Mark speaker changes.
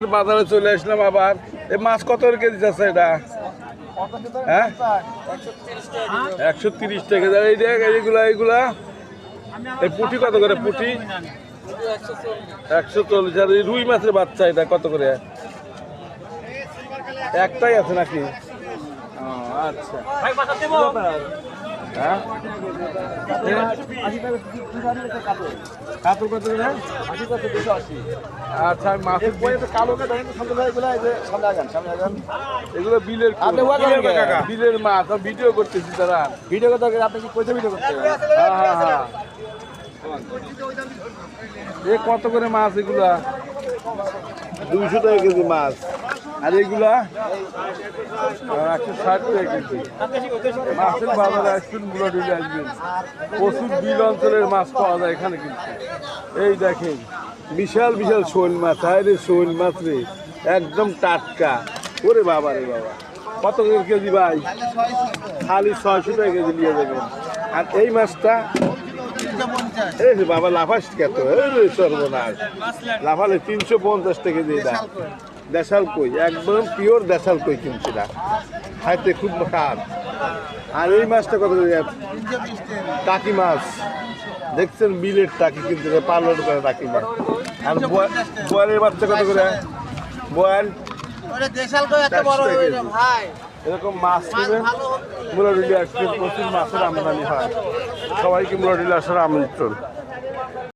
Speaker 1: বাজারে চলে আসলাম আবার। এই মাছ কত করে কেজি আছে এটা? হ্যাঁ, 130 টাকা। এই দেখ এইগুলা এই পুঁটি কত করে? পুঁটি 140। আর এই রুই মাছের বাচ্চা এটা কত করে? একটাই আছে নাকি? আচ্ছা, হ্যাঁ, কাতল কত করে? আচ্ছা, আমি মাছের কালো এগুলো বিলের বিলের মাছ। আমি ভিডিও করতেছি, তারা ভিডিও করতে আপনি কি কইতে ভিডিও করতে? হ্যাঁ হ্যাঁ হ্যাঁ। এ কত করে মাছ এগুলা? 200 টাকা কেজি মাছ। আর এগুলা 160 টাকা কেজি। মাছের বাজারে আসবেন, গুলো ঢুকে আসবেন। প্রচুর বিল অঞ্চলের মাছ পাওয়া যায় এখানে কিন্তু। এই দেখেন বিশাল বিশাল শোল মাছ। আরে শোল মাছ রে, একদম টাটকা। ওরে বাবা রে বাবা, কত করে কেজি ভাই? খালি 600 টাকা কেজি নিয়ে যাবেন। আর এই মাছটা এই বাবা লাফাস কত? সর্বনাশ, লাফালে 350 টাকা কেজি। এটা দেশাল কই, একদম পিওর দেশাল কই কিনছি না, খাইতে খুব খারাপ। আর এই মাছটা কত করে? টাকি মাছ দেখছেন, বিলের টাকি কিন্তু পার্লার করে টাকি মাছ। আর বোয়ালের বাচ্চা কত করে? বোয়াল এরকম মাছ নেবেন। মুরাডুলি আসবেন, প্রচুর মাছের আমদানি হয়। সবাইকে মুরাডুলি আসার আমন্ত্রণ।